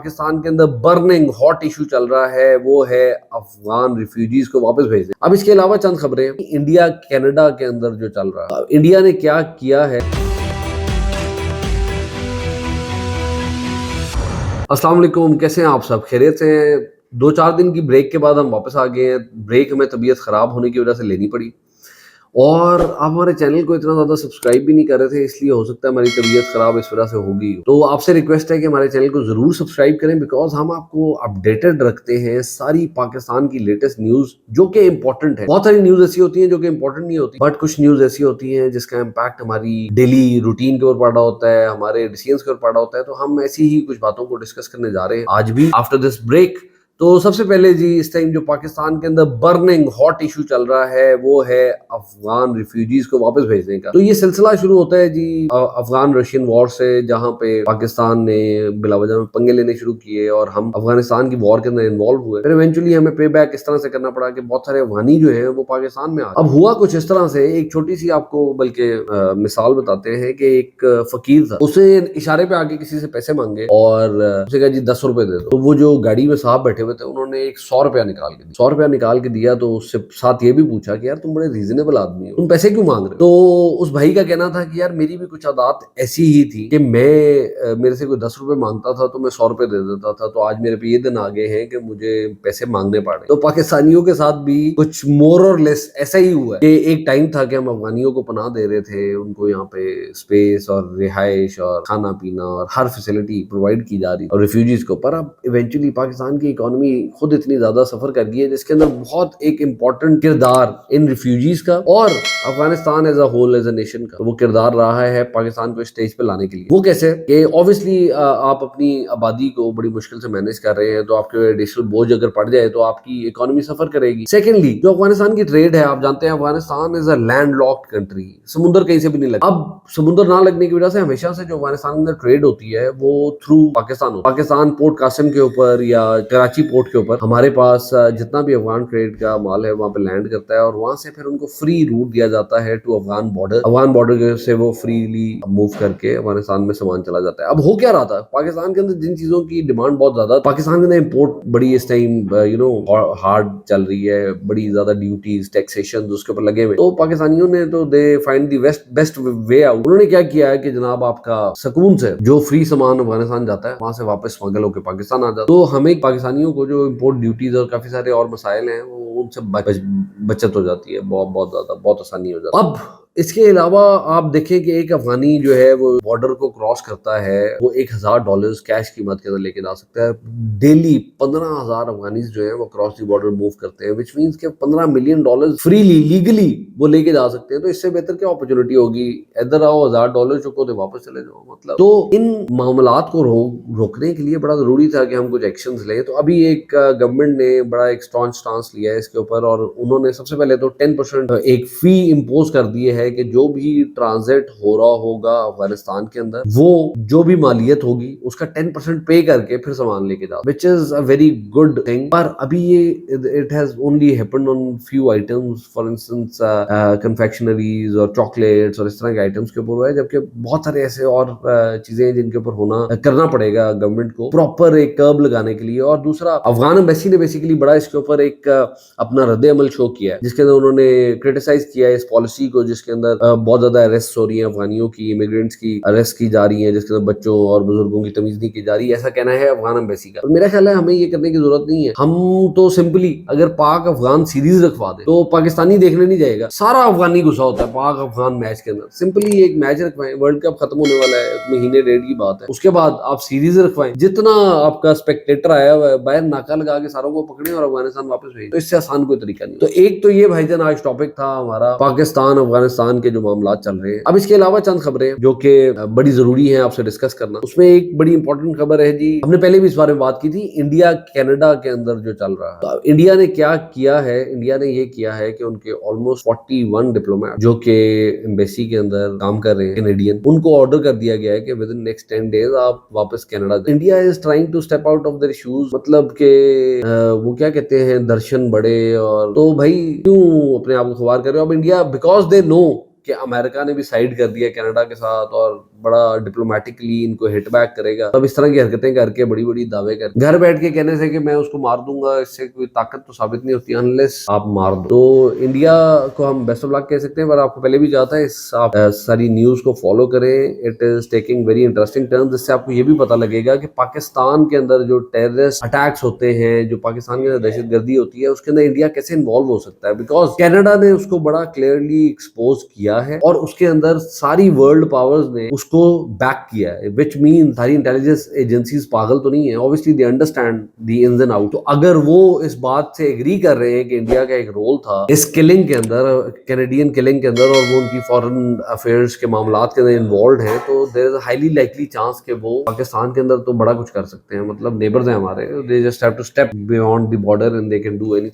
पाकिस्तान के अंदर burning hot issue चल रहा है वो है अफगान रिफ्यूजीज को वापस भेजना। अब इसके अलावा चंद खबरें इंडिया कनाडा के अंदर जो चल रहा है, इंडिया ने क्या किया है। अस्सलाम वालेकुम, कैसे हैं आप सब? खैरियत से हैं? 2-4 दिन की ब्रेक के बाद हम वापस आ गए हैं। ब्रेक में तबीयत खराब होने की वजह से लेनी पड़ी और आप हमारे चैनल को इतना ज़्यादा सब्सक्राइब भी नहीं कर रहे थे, इसलिए हो सकता है हमारी तबीयत ख़राब इस वजह से होगी। तो आपसे रिक्वेस्ट है कि हमारे चैनल को ज़रूर सब्सक्राइब करें, बिकॉज हम आपको अपडेटेड रखते हैं सारी पाकिस्तान की लेटेस्ट न्यूज़ जो कि इंपॉर्टेंट है। बहुत सारी न्यूज़ ऐसी होती हैं जो कि इंपॉर्टेंट नहीं होती, बट कुछ न्यूज़ ऐसी होती हैं जिसका इम्पैक्ट हमारी डेली रूटीन के ऊपर पड़ा होता है, हमारे डिसीजंस के ऊपर पड़ा होता है। तो हम ऐसी ही कुछ बातों को डिस्कस करने जा रहे हैं आज भी आफ्टर दिस ब्रेक। तो सबसे पहले जी, इस टाइम जो पाकिस्तान के अंदर बर्निंग हॉट इशू चल रहा है वो है अफगान रिफ्यूजीज को वापस भेजने का। तो ये सिलसिला शुरू होता है जी अफगान रशियन वॉर से, जहां पे पाकिस्तान ने बिलावजह में पंगे लेने शुरू किए और हम अफगानिस्तान की वॉर के अंदर इन्वॉल्व हुए। फिर इवेंचुअली हमें पे बैक इस तरह से करना पड़ा कि बहुत सारे अफगानी जो है वो पाकिस्तान में आ गए। अब हुआ कुछ इस तरह से, एक छोटी सी आपको बल्कि मिसाल बताते हैं कि एक फकीर था, उसे इशारे पे आके किसी से पैसे मांगे और उसे कहा जी 10 रुपए दे दो। तो वो जो गाड़ी में साहब बैठे हुए थे उन्होंने एक 100 रुपया निकाल के दिया। 100 रुपया निकाल के दिया तो उससे साथ ये भी पूछा कि यार तुम बड़े रीजनेबल आदमी हो, तुम पैसे क्यों मांग रहे हो? तो उस भाई का कहना था कि यार मेरी भी कुछ आदत ऐसी ही थी कि मैं मेरे से कोई 10 रुपए मांगता था तो मैं 100 रुपए दे देता था, तो आज मेरे पे ये दिन आ गए हैं कि मुझे पैसे मांगने पड़े। तो पाकिस्तानियों के साथ भी कुछ मोर और लेस ऐसा ही हुआ है कि एक टाइम था कि हम अफगानियों को पनाह दे रहे थे, उनको यहाँ पे स्पेस और रिहाइश और खाना पीना और हर फैसिलिटी प्रोवाइड की जा रही और रिफ्यूजीज को। पर अब इवेंचुअली पाकिस्तान की इकोनॉमी खुद इतनी ज्यादा सफर कर गई है जिसके अंदर बहुत एक इंपॉर्टेंट किरदार इन रिफ्यूजीज का और Afghanistan as a whole as a nation का, तो वो किरदार रहा है पाकिस्तान को स्टेज पे लाने के लिए। वो कैसे कि ऑब्वियसली आप अपनी आबादी को बड़ी मुश्किल से मैनेज कर रहे हैं, तो आपके एडिशनल बोझ अगर पड़ जाए तो आपकी इकोनॉमी सफर करेगी। सेकेंडली, जो अफगानिस्तान की ट्रेड है, आप जानते हैं Afghanistan is a land locked country, समुद्र कहीं से भी नहीं लगता। अब समुद्र ना लगने की वजह से हमेशा से जो अफगानिस्तान के अंदर ट्रेड होती है वो थ्रू पाकिस्तान होती है। पाकिस्तान पोर्ट कासिम के ऊपर या कराची पोर्ट के ऊपर हमारे पास जितना भी अफगान ट्रेड का माल है वहां पे लैंड करता है और वहां से फिर उनको फ्री रूट दिया जाता है to Afghan border. Afghan border से वो फ्रीली मूव करके अफगानिस्तान में सामान चला जाता है। अब हो क्या रहा था, पाकिस्तान के अंदर जिन चीजों की डिमांड बहुत ज्यादा, पाकिस्तान के अंदर इम्पोर्ट बड़ी इस टाइम हार्ड चल रही है, बड़ी ज्यादा ड्यूटीज टैक्सेशन उसके ऊपर लगे हुए। तो पाकिस्तानियों ने तो they find the best way out. उन्होंने क्या किया है कि जनाब आपका सुकून से जो फ्री सामान अफगानिस्तान जाता है वहां से वापस स्मगल होकर पाकिस्तान आ जाता है। तो हमें पाकिस्तानियों को जो इम्पोर्ट ड्यूटीज और काफी सारे और मसाइल हैं वो उनसे बचत हो जाती है, बहुत ज्यादा, बहुत आसानी हो जाती है। अब इसके अलावा आप देखें कि एक अफगानी जो है वो बॉर्डर को क्रॉस करता है, वो $1000 कैश की मद के अंदर लेके जा सकता है। डेली 15,000 अफगानी जो है वो क्रॉस द बॉर्डर मूव करते हैं, विच मीन्स के $15 मिलियन फ्रीली लीगली वो लेके जा सकते हैं। तो इससे बेहतर क्या अपॉर्चुनिटी होगी, इधर आओ $1000 चुको तो वापस चले जाओ। मतलब तो इन मामलात को रोकने के लिए बड़ा जरूरी था कि हम कुछ एक्शंस लें। तो अभी एक गवर्नमेंट ने बड़ा एक स्ट्रॉन्ग स्टांस लिया है इसके ऊपर और उन्होंने सबसे पहले तो 10% एक फी इम्पोज कर दी है कि जो भी ट्रांजिट हो रहा होगा अफगानिस्तान के अंदर वो जो भी मालियत होगी उसका 10% पे करके फिर सामान लेके जाओ, which is a very good thing. पर अभी ये it has only happened on few items, for instance confectioneries और चॉकलेट्स और इस तरह के आइटम्स के ऊपर हुआ है, जबकि बहुत सारे ऐसे और चीजें हैं जिनके ऊपर होना करना पड़ेगा गवर्नमेंट को प्रॉपर एक कर्ब लगाने के लिए। और दूसरा, अफगान एम्बेसी ने बेसिकली बड़ा इसके ऊपर एक अपना रद्द अमल शो किया है, जिसके अंदर उन्होंने क्रिटिसाइज किया है इस पॉलिसी को, जिसके अंदर बहुत ज्यादा अरेस्ट हो रही है, अफगानियों की, इमिग्रेंट्स की अरेस्ट की जा रही है, जिसके अंदर बच्चों और बुजुर्गों की तमीज नहीं की जा रही है, ऐसा कहना है अफगान एम्बेसी का। तो मेरा ख्याल है हमें ये करने की जरूरत नहीं है। हम तो सिंपली अगर पाक अफगान सीरीज रखवा दे तो पाकिस्तानी देखने नहीं जाएगा, सारा अफगानी गुस्सा होता है पाक अफगान मैच के अंदर। सिंपली एक मैच रखवाएं, वर्ल्ड कप खत्म होने वाला है, महीने डेढ़ की बात है, उसके बाद आप सीरीज रखवाएं, जितना आपका स्पेक्टेटर आया हुआ है बाहर नाका लगा के सारों को पकड़े और अफगानिस्तान वापस भेजें। तो इससे आसान कोई तरीका नहीं। तो एक तो ये भाईजान आज टॉपिक था हमारा पाकिस्तान अफगानिस्तान के जो मामला चल रहे हैं। अब इसके अलावा चंद खबरें जो कि बड़ी जरूरी हैं आपसे डिस्कस करना, उसमें एक बड़ी इंपॉर्टेंट खबर है जी, हमने पहले भी इस बारे में बात की थी, इंडिया कनाडा के अंदर जो चल रहा है। तो इंडिया ने क्या किया है, इंडिया ने ये किया है कि उनके ऑलमोस्ट 41 डिप्लोमेट जो कि एम्बेसी के अंदर काम कर रहे हैं कैनेडियन, उनको ऑर्डर कर दिया गया है कि विद इन नेक्स्ट 10 डेज आप वापस Canada. India is trying to step out of their shoes, मतलब के वो क्या कहते हैं, दर्शन बड़े। और तो भाई क्यों अपने आप को खुवार कर रहे हो? अब इंडिया, बिकॉज दे नो कि अमेरिका ने भी साइड कर दिया कनाडा के साथ और बड़ा डिप्लोमेटिकली इनको हिट बैक करेगा, तब इस तरह की हरकतें करके बड़ी बड़ी दावे कर घर बैठ के कहने से कि मैं उसको मार दूंगा, इससे कोई ताकत तो साबित नहीं होती अनलेस आप मार दो। तो इंडिया को हम बेस्ट ऑफ लक कह सकते हैं, पर आपको पहले भी जाता है आप सारी न्यूज को फॉलो करें, it is taking very interesting turn, जिससे आपको ये भी पता लगेगा कि पाकिस्तान के अंदर जो टेररिस्ट अटैक्स होते हैं, जो पाकिस्तान के अंदर दहशतगर्दी होती है, उसके अंदर इंडिया कैसे इन्वॉल्व हो सकता है, बिकॉज कनाडा ने उसको बड़ा क्लियरली एक्सपोज किया है और उसके अंदर सारी वर्ल्ड पावर्स ने उसको बैक किया है, विच मीन सारी इंटेलिजेंस एजेंसीज पागल तो नहीं है, obviously they understand the ins and out. तो अगर वो इस बात से एग्री कर रहे हैं कि इंडिया का एक रोल था इस किलिंग के अंदर, कैनेडियन किलिंग के अंदर, और वो उनकी फॉरेन अफेयर्स के मामलात के अंदर इन्वॉल्व हैं, तो there is highly likely chance कि वो पाकिस्तान के अंदर तो बड़ा कुछ कर सकते हैं। मतलब नेबर्स हैं हमारे, they just have to step beyond the border and they can do anything.